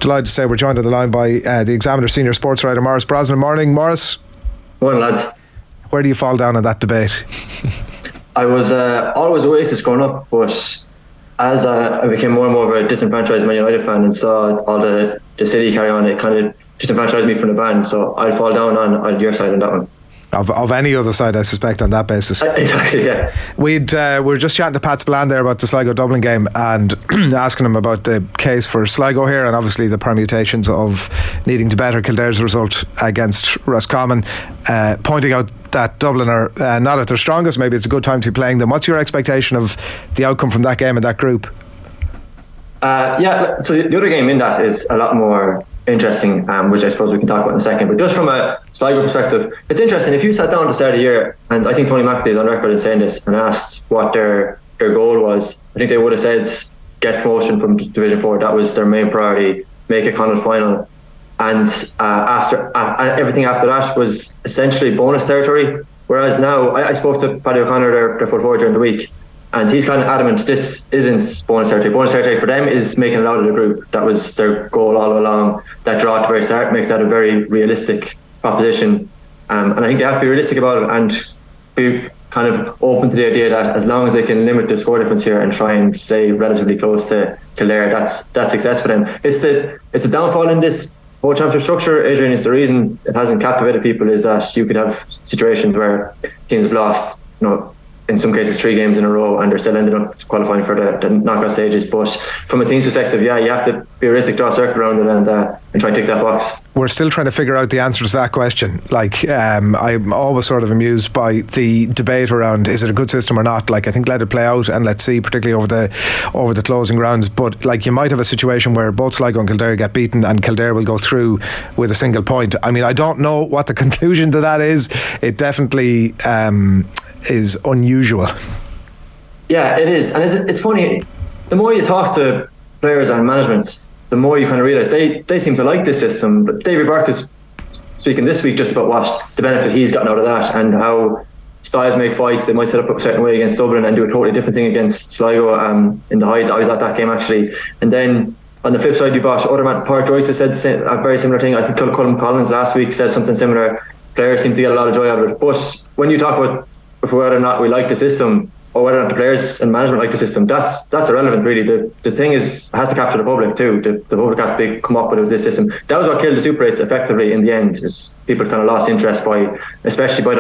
Delighted to say we're joined on the line by the Examiner senior sports writer Maurice Brosnan. Morning, Maurice. Morning, lads. Where do you fall down on that debate? I was always Oasis growing up, but as I became more and more of a disenfranchised Man United fan and saw all the city carry on, it kind of disenfranchised me from the band. So I'd fall down on your side on that one. Of any other side, I suspect, on that basis. Exactly, yeah. We were just chatting to Pat Spillane there about the Sligo-Dublin game and asking him about the case for Sligo here and obviously the permutations of needing to better Kildare's result against Roscommon, pointing out that Dublin are not at their strongest. Maybe it's a good time to be playing them. What's your expectation of the outcome from that game and that group? So the other game in that is a lot more interesting, which I suppose we can talk about in a second. But just from a Sligo perspective, it's interesting. If you sat down at the start of the year, and I think Tony McAtee is on record in saying this, and asked what their goal was, I think they would have said get promotion from Division 4. That was their main priority, make a Connacht final. And everything after that was essentially bonus territory. Whereas now, I spoke to Paddy O'Connor, their foot forward during the week, and he's kind of adamant this isn't bonus territory. Bonus territory for them is making it out of the group. That was their goal all along. That draw at the very start makes that a very realistic proposition. And I think they have to be realistic about it and be kind of open to the idea that as long as they can limit the score difference here and try and stay relatively close to Kildare, that's success for them. It's the downfall in this whole championship structure, Adrian. Is the reason it hasn't captivated people is that you could have situations where teams have lost, in some cases 3 games in a row, and they're still ended up qualifying for the knockout stages. But from a team's perspective, you have to be realistic, draw a circle around it and try and tick that box. We're still trying to figure out the answer to that question. I'm always sort of amused by the debate around is it a good system or not. I think let it play out and let's see, particularly over the closing rounds. But you might have a situation where both Sligo and Kildare get beaten and Kildare will go through with a single point. I don't know what the conclusion to that is. It definitely is unusual. Yeah, it is. And it's funny, the more you talk to players and management, the more you kind of realise they seem to like this system. But David Burke is speaking this week just about what the benefit he's gotten out of that and how styles make fights. They might set up a certain way against Dublin and do a totally different thing against Sligo in the Hyde. I was at that game actually. And then on the flip side, you've got other man, Park Joyce has said a very similar thing. I think Colin Collins last week said something similar. Players seem to get a lot of joy out of it. But when you talk about whether or not we like the system or whether or not the players and management like the system, that's irrelevant really. The thing has to capture the public too. The public has to come up with this system. That was what killed the Super 8s effectively in the end, is people kind of lost interest especially by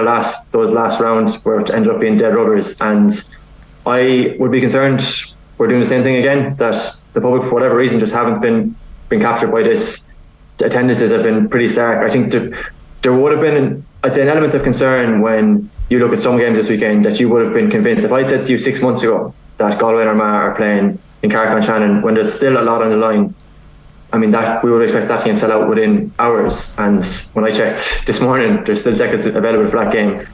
those last rounds where it ended up being dead rubbers. And I would be concerned we're doing the same thing again, that the public for whatever reason just haven't been captured by this. The attendances have been pretty stark. I think there would have been, I'd say, an element of concern when you look at some games this weekend that you would have been convinced. If I'd said to you 6 months ago that Galway and Armagh are playing in Carrick-on-Shannon when there's still a lot on the line, that we would expect that game to sell out within hours. And when I checked this morning, there's still tickets available for that game.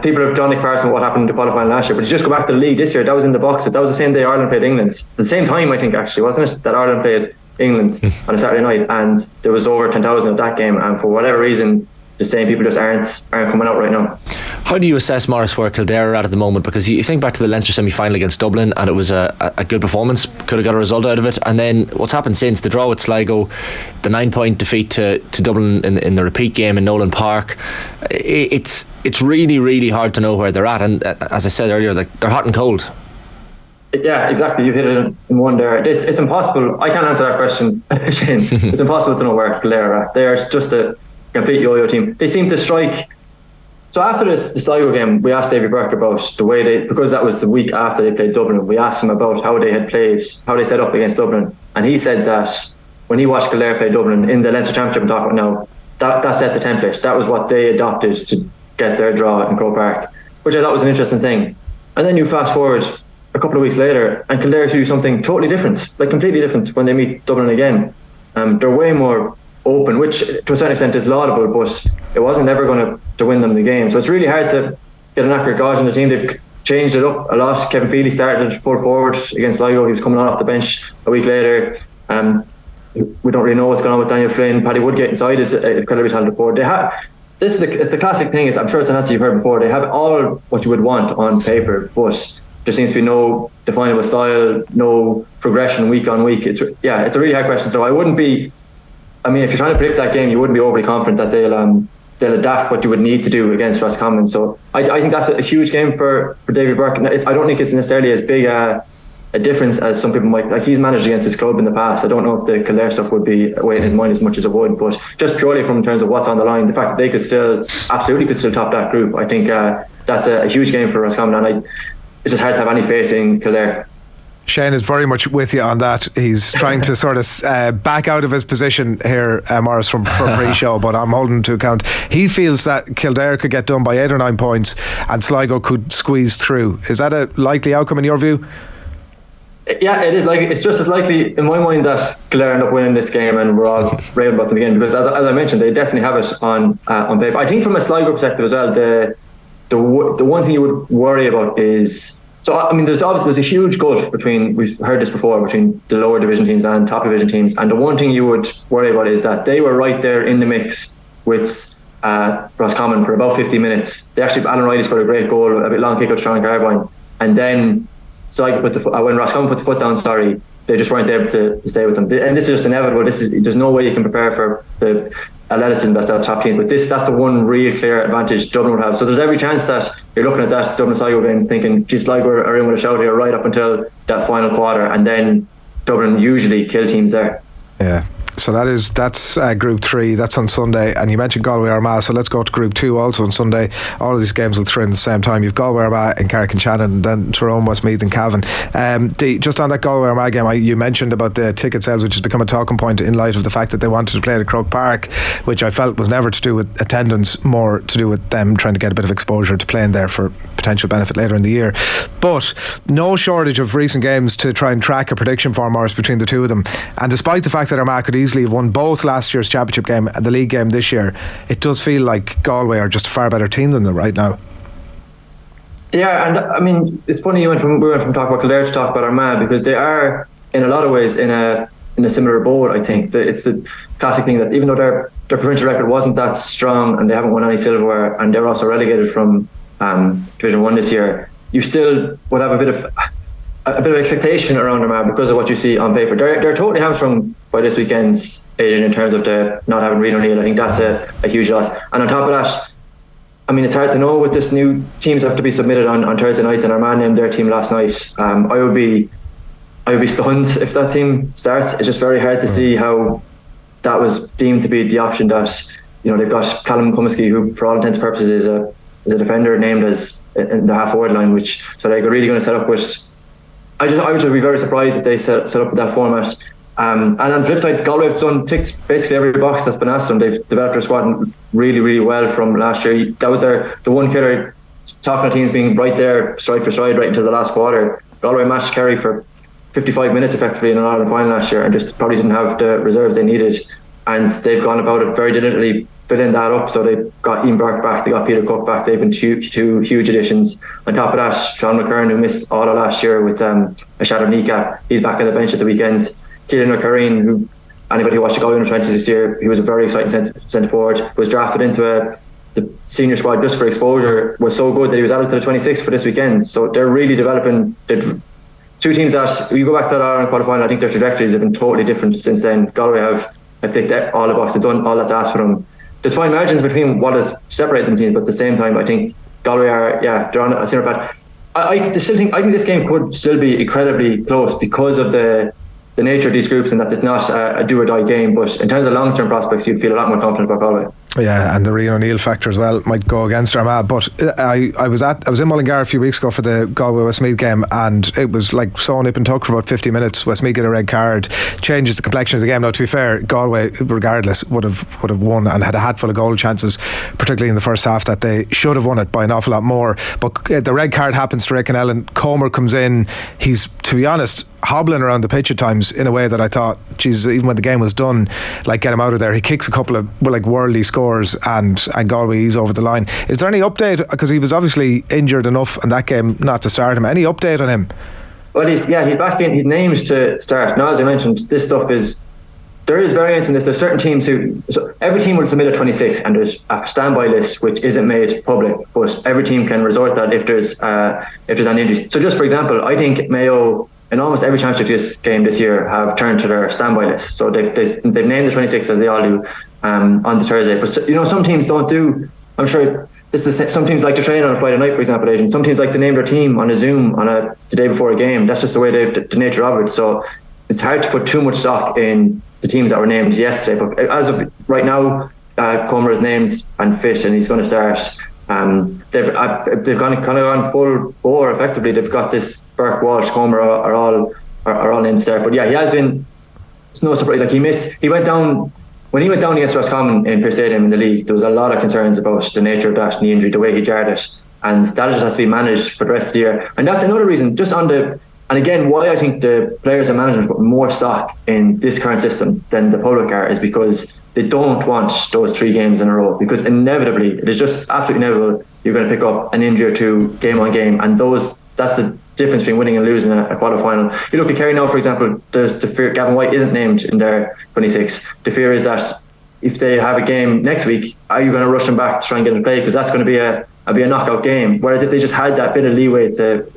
People have drawn the comparison with what happened in the qualifying last year, but you just go back to the league this year, that was in the box. That was the same day Ireland played England. The same time, I think, actually, wasn't it? That Ireland played England on a Saturday night, and there was over 10,000 at that game. And for whatever reason, the same people just aren't coming out right now. How do you assess, Maurice, where Kildare are at the moment? Because you think back to the Leinster semi-final against Dublin and it was a good performance, could have got a result out of it, and then what's happened since, the draw with Sligo, the 9-point defeat to Dublin in the repeat game in Nolan Park, it's really, really hard to know where they're at. And as I said earlier, they're hot and cold. Yeah, exactly. You've hit it in one there. It's impossible. I can't answer that question, Shane. It's impossible to know where Kildare are at. They're just a complete yo-yo team. They seem to strike. So after the Sligo game, we asked David Burke about the way because that was the week after they played Dublin, we asked him about how they set up against Dublin. And he said that when he watched Kildare play Dublin in the Leinster Championship I'm talking about now, that set the template. That was what they adopted to get their draw in Croke Park, which I thought was an interesting thing. And then you fast forward a couple of weeks later and Kildare do something totally different, completely different when they meet Dublin again. They're way more open, which to a certain extent is laudable, but it wasn't ever going to win them the game. So it's really hard to get an accurate gauge on the team. They've changed it up a lot. Kevin Feely started full forward against Sligo. He was coming on off the bench a week later. We don't really know what's going on with Daniel Flynn. Paddy Woodgate inside is incredibly talented forward. It's the classic thing, is I'm sure it's an answer you've heard before. They have all what you would want on paper, but there seems to be no definable style, no progression week on week. It's a really hard question. So I wouldn't be, I mean, if you're trying to predict that game, you wouldn't be overly confident that they'll adapt what you would need to do against Roscommon. So I think that's a huge game for Davy Burke. I don't think it's necessarily as big a difference as some people might. Like, he's managed against his club in the past. I don't know if the Kildare stuff would be weighing his mind as much as it would, but just purely from in terms of what's on the line, the fact that they could still top that group, I think that's a huge game for Roscommon, and it's just hard to have any faith in Kildare. Shane is very much with you on that. He's trying to sort of back out of his position here, Maurice, from pre-show, but I'm holding to account. He feels that Kildare could get done by 8 or 9 points and Sligo could squeeze through. Is that a likely outcome in your view? Yeah, it is. It's just as likely in my mind that Kildare end up winning this game, and we're all raving about them again, because as I mentioned, they definitely have it on paper. I think from a Sligo perspective as well, the one thing you would worry about is, so I mean, there's a huge gulf between, we've heard this before, between the lower division teams and top division teams, and the one thing you would worry about is that they were right there in the mix with Roscommon for about 50 minutes. They actually, Alan Riley scored a great goal, a bit long kick out Sean Carbine, and then Sligo when Roscommon put the foot down, they just weren't able to stay with them. And this is just inevitable. There's no way you can prepare for the athleticism that's our top teams, but that's the one real clear advantage Dublin would have. So there's every chance that you're looking at that Dublin Sligo game thinking, geez, Sligo are in with a shout here right up until that final quarter, and then Dublin usually kill teams there. Yeah. So that's Group 3. That's on Sunday. And you mentioned Galway Armagh, so let's go to Group 2 also on Sunday. All of these games will throw in at the same time. You've Galway Armagh and Carrick and Shannon, and then Tyrone, Westmeath and Cavan. Just on that Galway Armagh game, you mentioned about the ticket sales, which has become a talking point in light of the fact that they wanted to play at Croke Park, which I felt was never to do with attendance, more to do with them trying to get a bit of exposure to playing there for potential benefit later in the year. But no shortage of recent games to try and track a prediction for Morris between the two of them. And despite the fact that Armagh could easily have won both last year's championship game and the league game this year, it does feel like Galway are just a far better team than them right now. Yeah, and I mean, it's funny we went from talking about Kildare to talk about Armagh, because they are in a lot of ways in a similar boat. I think that it's the classic thing that even though their provincial record wasn't that strong and they haven't won any silverware, and they're also relegated from Division 1 this year, you still would have a bit of expectation around Armagh because of what you see on paper. They're totally hamstrung by this weekend's Asian in terms of the not having Rian O'Neill. I think that's a huge loss. And on top of that, I mean, it's hard to know with this new teams have to be submitted on Thursday nights, and Armagh named their team last night. I would be stunned if that team starts. It's just very hard to see how that was deemed to be the option. That, you know, they've got Callum Cumiskey, who for all intents and purposes is a defender named as in the half forward line, which so they're really going to set up with. I would just be very surprised if they set up with that format. And on the flip side, Galway have ticked basically every box that's been asked them. They've developed their squad really, really well from last year. That was the one killer, talking of teams being right there, stride for stride, right until the last quarter. Galway matched Kerry for 55 minutes effectively in an Ireland final last year, and just probably didn't have the reserves they needed. And they've gone about it very diligently, filling that up. So they've got Ian Burke back, they got Peter Cook back. They've been two huge additions. On top of that, Sean McKern, who missed all of last year with a shattered kneecap, he's back on the bench at the weekends. Keelan O'Careen, who anybody who watched the Galway under-20s this year, he was a very exciting centre forward, was drafted into the senior squad just for exposure, was so good that he was added to the 26 for this weekend. So they're really developing. Two teams that, you go back to that Ireland quarter-final, I think their trajectories have been totally different since then. Galway have ticked all the boxes, done all that's asked for them. There's fine margins between what has separated them teams, but at the same time, I think Galway are, they're on a similar path. I think this game could still be incredibly close because of the nature of these groups, and that it's not a do or die game. But in terms of long-term prospects, you'd feel a lot more confident about Galway. Yeah, and the Rian O'Neill factor as well might go against Armagh. But I was in Mullingar a few weeks ago for the Galway Westmeath game, and it was like so nip and tuck for about 50 minutes. Westmeath get a red card, changes the complexion of the game. Now, to be fair, Galway, regardless, would have won and had a hatful of goal chances, particularly in the first half, that they should have won it by an awful lot more. But the red card happens to Rick and Ellen. Comer comes in. He's, to be honest, hobbling around the pitch at times in a way that I thought, geez, even when the game was done, like, get him out of there. He kicks a couple of worldly scores, and Galway, he's over the line. Is there any update, because he was obviously injured enough in that game not to start him? Any update on him? Well, he's back in. He's named to start. Now, as I mentioned, this stuff is there is variance in this. There's certain teams so every team will submit a 26, and there's a standby list which isn't made public, but every team can resort that if there's an injury. So just for example, I think Mayo in almost every championship game this year have turned to their standby list. So they've named the 26 as they all do on the Thursday. But you know, some teams don't do. I'm sure this is some teams like to train on a Friday night, for example, Adrian. Some teams like to name their team on a Zoom the day before a game. That's just the way the nature of it. So it's hard to put too much stock in the teams that were named yesterday. But as of right now, Comer is named and fit, and he's going to start. They've gone full bore effectively. They've got this Burke, Walsh, Comer are all named to start. But yeah, he has been. It's no surprise. Like he went down. When he went down against Roscommon in Pearse Stadium in the league, there was a lot of concerns about the nature of that knee injury, the way he jarred it, and that just has to be managed for the rest of the year. And that's another reason, and again, why I think the players and management put more stock in this current system than the public are, is because they don't want those 3 games in a row, because inevitably, it is just absolutely inevitable, you're going to pick up an injury or two game on game, and that's the difference between winning and losing a quarter-final. You look at Kerry now, for example, the fear Gavin White isn't named in their 26. The fear is that if they have a game next week, are you going to rush them back to try and get them to play? Because that's going to be a knockout game. Whereas if they just had that bit of leeway to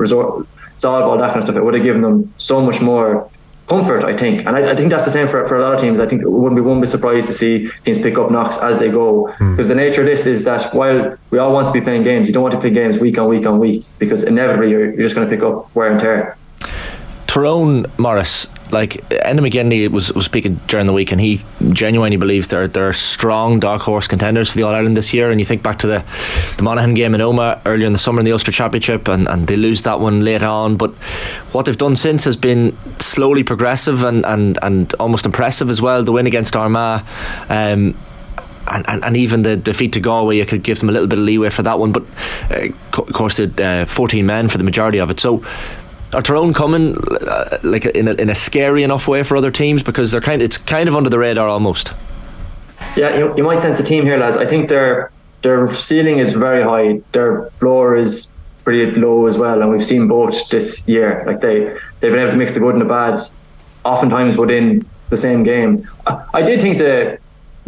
solve all that kind of stuff, it would have given them so much more comfort, I think. And I think that's the same for a lot of teams. I think it wouldn't be surprised to see teams pick up knocks as they go, because the nature of this is that while we all want to be playing games, you don't want to play games week on week on week, because inevitably you're just going to pick up wear and tear. Tyrone, Maurice, like Enda McGinley was speaking during the week, and he genuinely believes they're strong dog horse contenders for the All-Ireland this year. And you think back to the Monaghan game in Omagh earlier in the summer in the Ulster Championship, and they lose that one late on, but what they've done since has been slowly progressive and almost impressive as well. The win against Armagh, and even the defeat to Galway, you could give them a little bit of leeway for that one, but of course the 14 men for the majority of it. So are Tyrone coming like in a scary enough way for other teams, because it's kind of under the radar almost? Yeah, you might sense a team here, lads. I think their ceiling is very high. Their floor is pretty low as well, and we've seen both this year. Like they've been able to mix the good and the bad, oftentimes within the same game. I did think the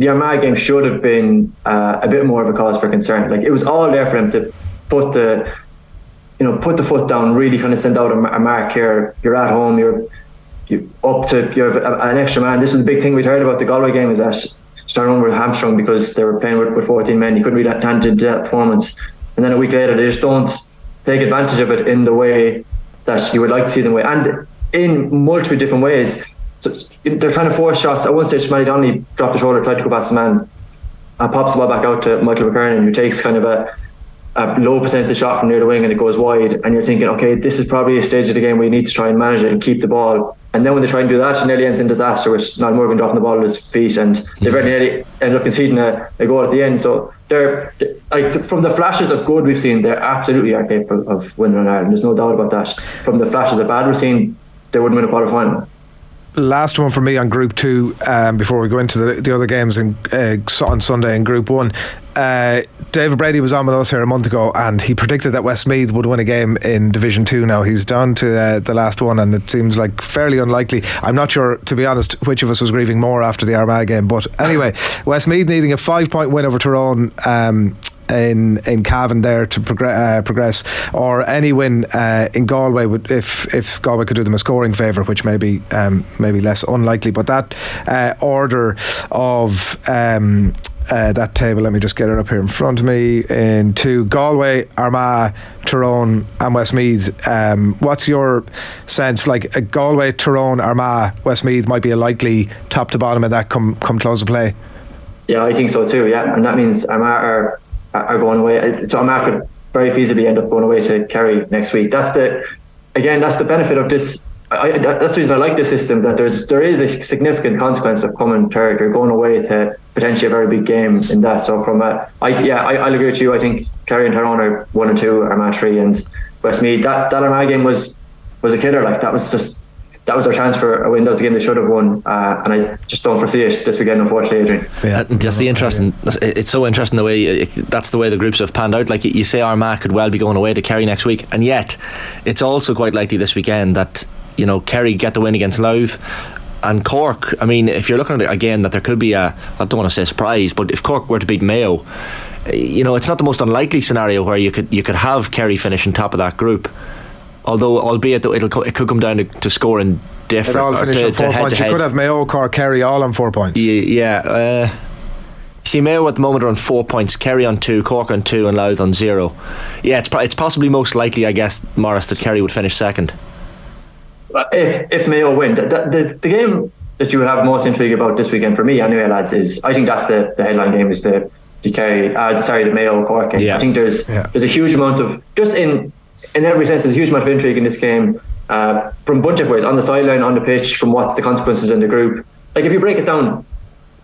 Armagh game should have been a bit more of a cause for concern. Like it was all there for them to put the foot down, really kind of send out a mark here. You're at home, you're an extra man. This was the big thing we'd heard about the Galway game, is that Tyrone were hamstrung because they were playing with 14 men. You couldn't really attend to that performance. And then a week later, they just don't take advantage of it in the way that you would like to see them way, and in multiple different ways. So they're trying to force shots. At one stage, Matty Donnelly dropped the shoulder, tried to go past the man, and pops the ball back out to Michael McKernan, who takes kind of a low percentage shot from near the wing, and it goes wide, and you're thinking, okay, this is probably a stage of the game where you need to try and manage it and keep the ball. And then when they try and do that, it nearly ends in disaster, with Niall Morgan dropping the ball at his feet, and they very nearly end up conceding a goal at the end. So they're like, from the flashes of good we've seen, they absolutely are capable of winning an Ireland. There's no doubt about that. From the flashes of bad we've seen, they wouldn't win a quarter final. Last one for me on Group 2 before we go into the other games on Sunday in Group 1. David Brady was on with us here a month ago, and he predicted that Westmeath would win a game in Division 2. Now he's down to the last one, and it seems like fairly unlikely. I'm not sure, to be honest, which of us was grieving more after the Armagh game, but anyway, Westmeath needing a 5-point win over Tyrone in Cavan there to progress, or any win in Galway if Galway could do them a scoring favour, which may be less unlikely. But that order of that table, let me just get it up here in front of me, into Galway, Armagh, Tyrone and Westmeath. What's your sense? Like a Galway, Tyrone, Armagh, Westmeath might be a likely top to bottom in that come close of play. Yeah, I think so too. Yeah, and that means Armagh are going away. So Armagh could very feasibly end up going away to Kerry next week. That's the benefit of this. That's the reason I like this system, that there is a significant consequence of coming third. You're going away to potentially a very big game in that. So I'll agree with you. I think Kerry and Tyrone are 1 and 2, Armagh 3, and Westmeath. That Armagh game was a killer. Like that was our chance for a win. That was the game they should have won, and I just don't foresee it this weekend, unfortunately, Adrian. Yeah, that's the interesting. It's so interesting the way that's the way the groups have panned out. Like you say, Armagh could well be going away to Kerry next week, and yet it's also quite likely this weekend that Kerry get the win against Louth. And Cork, I mean, if you're looking at it again, that there could be I don't want to say surprise, but if Cork were to beat Mayo, it's not the most unlikely scenario where you could have Kerry finishing top of that group. Although, albeit that it could come down to scoring different. It all finish on 4 points. You could have Mayo, Cork, Kerry all on 4 points. Yeah. See, Mayo at the moment are on 4 points, Kerry on 2, Cork on 2, and Louth on 0. Yeah, it's possibly most likely, I guess, Maurice, that Kerry would finish second. If Mayo win, the game that you would have most intrigue about this weekend for me, anyway, lads, is I think that's the headline game is the Kerry. The Mayo Cork game. Yeah. I think there's a huge amount of just in every sense. There's a huge amount of intrigue in this game from a bunch of ways, on the sideline, on the pitch, from what's the consequences in the group. Like if you break it down,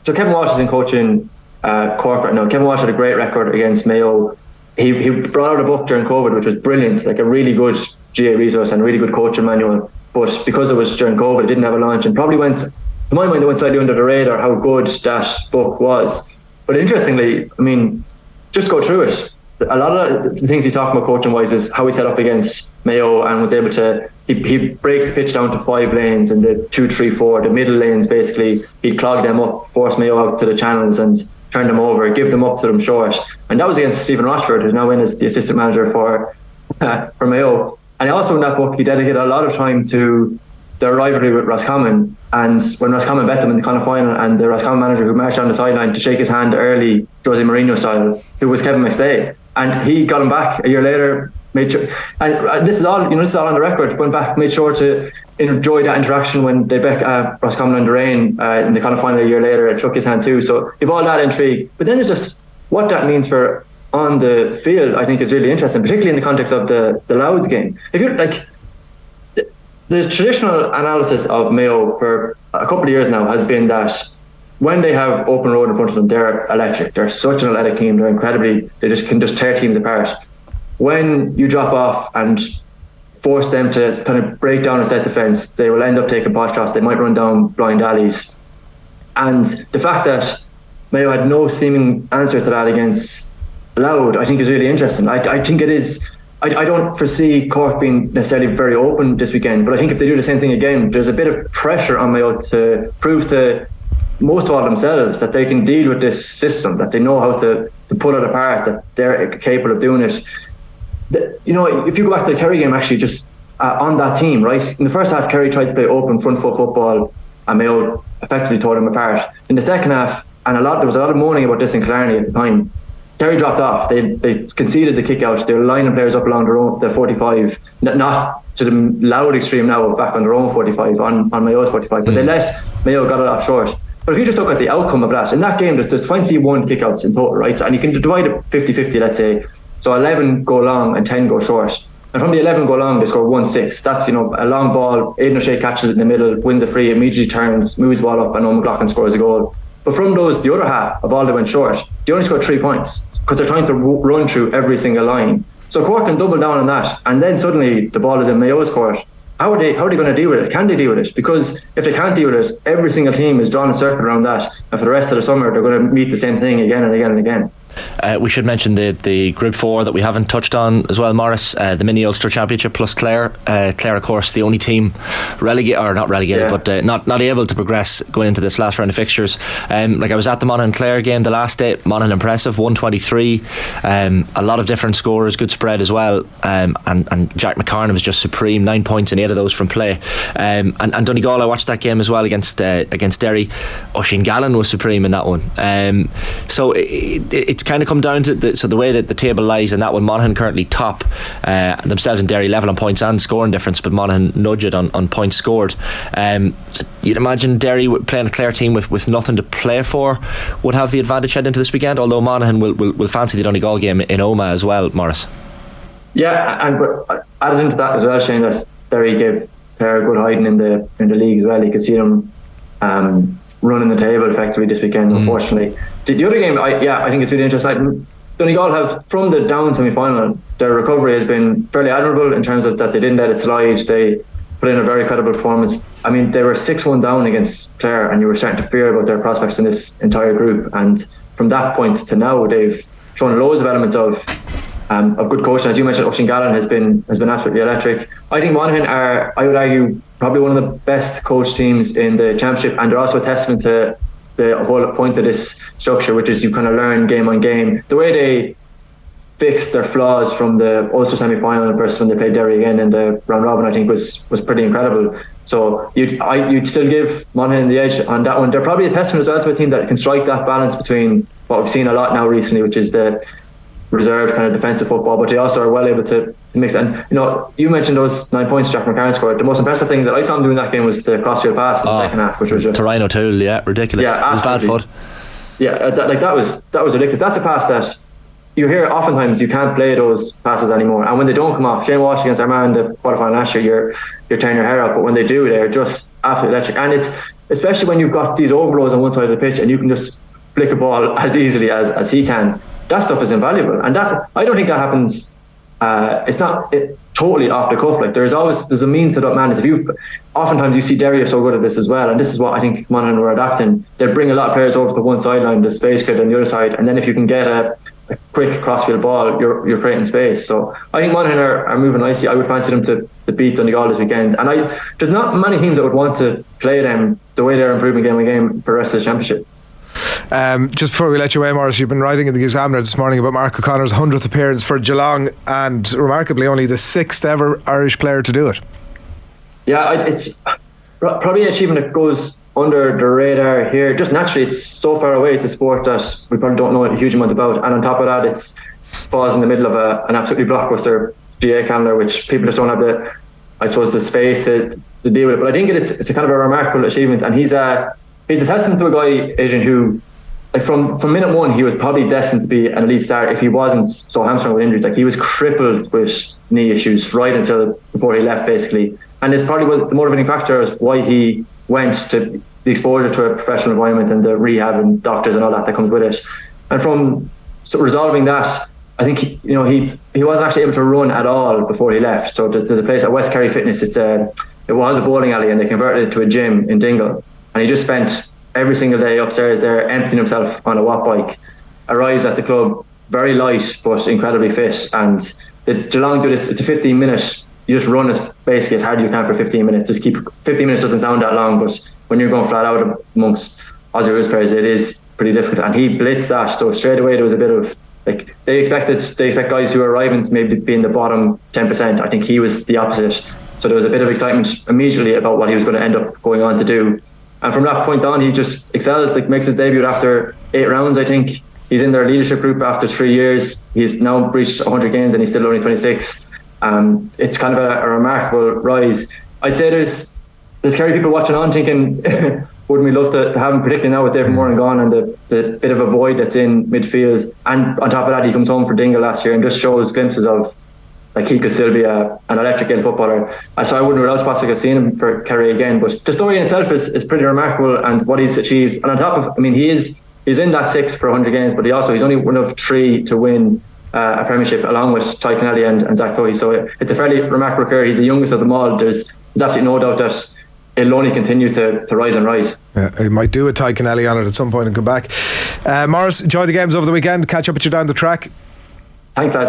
so Kevin Walsh is in coaching Cork right now. Kevin Walsh had a great record against Mayo. He brought out a book during COVID, which was brilliant, like a really good GAA resource and a really good coaching manual. But because it was during COVID, it didn't have a launch, and probably went, to my mind, it went slightly under the radar how good that book was. But interestingly, I mean, just go through it. A lot of the things he's talking about coaching wise is how he set up against Mayo and was able to, he breaks the pitch down to 5 lanes and the 2, 3, 4, the middle lanes basically, he'd clog them up, force Mayo out to the channels and turn them over, give them up to them short. And that was against Stephen Rochford, who's now in as the assistant manager for Mayo. And also in that book, he dedicated a lot of time to their rivalry with Roscommon. And when Roscommon bet them in the kind of final, and the Roscommon manager who marched on the sideline to shake his hand early, Jose Mourinho style, who was Kevin McStay, and he got him back a year later. Made sure, and this is all on the record. Went back, made sure to enjoy that interaction when they bet Roscommon and Derry in the kind of final a year later, and shook his hand too. So you've all that intrigue, but then there's just what that means for on the field. I think is really interesting, particularly in the context of the Louth game. If you're like the traditional analysis of Mayo for a couple of years now has been that when they have open road in front of them, they're electric. They're such an athletic team. They're incredibly. They just can tear teams apart. When you drop off and force them to kind of break down a set defence, they will end up taking pot shots. They might run down blind alleys. And the fact that Mayo had no seeming answer to that against Louth, I think is really interesting. I think it is. I don't foresee Cork being necessarily very open this weekend, but I think if they do the same thing again, there's a bit of pressure on Mayo to prove to most of all themselves that they can deal with this system, that they know how to pull it apart, that they're capable of doing it. If you go back to the Kerry game, actually, just on that team, right? In the first half, Kerry tried to play open front foot football, and Mayo effectively tore them apart. In the second half, and there was a lot of moaning about this in Killarney at the time, Kerry dropped off. They conceded the kick out. They were lining players up along their 45, not to the Louth extreme now, back on their own 45, on Mayo's 45, but they let Mayo got it off short. But if you just look at the outcome of that, in that game, there's 21 kickouts in total, right? And you can divide it 50-50, let's say. So 11 go long and 10 go short. And from the 11 go long, they score 1-6. That's, a long ball. Aidan O'Shea catches it in the middle, wins a free, immediately turns, moves the ball up, and Owen McLaughlin scores a goal. But from those, the other half of all that went short, they only scored 3 points because they're trying to run through every single line. So Cork can double down on that, and then suddenly the ball is in Mayo's court. How are they going to deal with it? Can they deal with it? Because if they can't deal with it, every single team is drawing a circle around that, and for the rest of the summer they're going to meet the same thing again and again and again. We should mention the Group 4 that we haven't touched on as well, Maurice. The Mini Ulster Championship plus Clare. Clare, of course, the only team not able to progress going into this last round of fixtures. I was at the Monaghan Clare game the last day. Monaghan impressive, 123. A lot of different scorers, good spread as well. And Jack McCarnan was just supreme, 9 points in 8 of those from play. And Donegal, I watched that game as well against Derry. Oisin Gallen was supreme in that one. So it's kind of come down to the way that the table lies in that one. Monaghan currently top themselves and Derry level on points and scoring difference, but Monaghan nudge it on points scored. So you'd imagine Derry playing a Clare team with nothing to play for would have the advantage heading into this weekend, although Monaghan will fancy the Donegal game in Omagh as well, Maurice. Yeah, and added into that as well, Shane, that Derry gave Clare a good hiding in the league as well. You could see them running the table effectively this weekend, unfortunately. The other game, I think it's really interesting. Donegal have, from the down semi-final, their recovery has been fairly admirable in terms of that they didn't let it slide. They put in a very credible performance. I mean, they were 6-1 down against Clare, and you were starting to fear about their prospects in this entire group. And from that point to now, they've shown loads of elements of good coaching. As you mentioned, Oisin Gallen has been absolutely electric. I think Monaghan are, I would argue, probably one of the best coached teams in the championship, and they're also a testament to the whole point of this structure, which is you kind of learn game on game. The way they fixed their flaws from the Ulster semi-final versus when they played Derry again in the round robin, I think was pretty incredible. So you'd still give Monaghan the edge on that one. They're probably a testament as well to a team that can strike that balance between what we've seen a lot now recently, which is the reserved kind of defensive football, but they also are well able to mix. And you mentioned those 9 points Jack McCarron scored. The most impressive thing that I saw him doing that game was the crossfield pass in the second half, which was just Tyrone O'Toole, ridiculous. Yeah, it was bad foot. Yeah, that was ridiculous. That's a pass that you hear oftentimes you can't play those passes anymore, and when they don't come off, Shane Walsh against Armagh in the quarterfinal last year, you're tearing your hair out, but when they do, they're just absolutely electric. And it's especially when you've got these overloads on one side of the pitch and you can just flick a ball as easily as he can. That stuff is invaluable, and that I don't think that happens. It's not totally off the cuff. Like there's a means to that madness. Oftentimes you see Derry are so good at this as well, and this is what I think Monaghan were adapting. They'll bring a lot of players over to one sideline, the space created on the other side, and then if you can get a quick crossfield ball, you're creating space. So I think Monaghan are moving nicely. I would fancy them to beat Donegal this weekend, and there's not many teams that would want to play them the way they're improving game by game for the rest of the championship. Just before we let you away, Maurice, you've been writing in the Examiner this morning about Mark O'Connor's 100th appearance for Geelong, and remarkably only the 6th ever Irish player to do it. Yeah, it's probably an achievement that goes under the radar here. Just naturally, it's so far away. It's a sport that we probably don't know a huge amount about, and on top of that, it falls in the middle of an absolutely blockbuster GAA calendar, which people just don't have the space to deal with it. But I think it's a kind of a remarkable achievement, and he's a testament to a guy, Adrian, who, like from minute one, he was probably destined to be an elite star if he wasn't so hamstrung with injuries. Like he was crippled with knee issues right until before he left, basically. And it's probably the motivating factor is why he went to the exposure to a professional environment and the rehab and doctors and all that comes with it. And from resolving that, I think he wasn't actually able to run at all before he left. So there's a place at West Kerry Fitness. It was a bowling alley, and they converted it to a gym in Dingle. And he just spent every single day upstairs there emptying himself on a watt bike. Arrives at the club very light but incredibly fit. And the Geelong do this. It's a 15-minute. You just run as basically as hard as you can for 15 minutes. 15 minutes doesn't sound that long, but when you're going flat out amongst Aussie rules players, it is pretty difficult. And he blitzed that. So straight away there was a bit of they expect guys who are arriving to maybe be in the bottom 10%. I think he was the opposite. So there was a bit of excitement immediately about what he was going to end up going on to do. And from that point on, he just excels. Makes his debut after 8 rounds, I think. He's in their leadership group after 3 years. He's now reached 100 games and he's still only 26. It's kind of a remarkable rise. I'd say there's Kerry people watching on thinking, wouldn't we love to have him, particularly now with David Moran gone and the bit of a void that's in midfield. And on top of that, he comes home for Dingle last year and just shows glimpses of he could still be an electric footballer. So I wouldn't rule out the prospect of seeing him for Kerry again. But the story in itself is pretty remarkable, and what he's achieved. And on top of, he's in that 6 for 100 games, but he's only one of 3 to win a premiership, along with Ty Kennelly and Zach Tohey. So it's a fairly remarkable career. He's the youngest of them all. There's absolutely no doubt that it'll only continue to rise and rise. Yeah, he might do a Ty Kennelly on it at some point and come back. Maurice, enjoy the games over the weekend. Catch up with you down the track. Thanks, lads.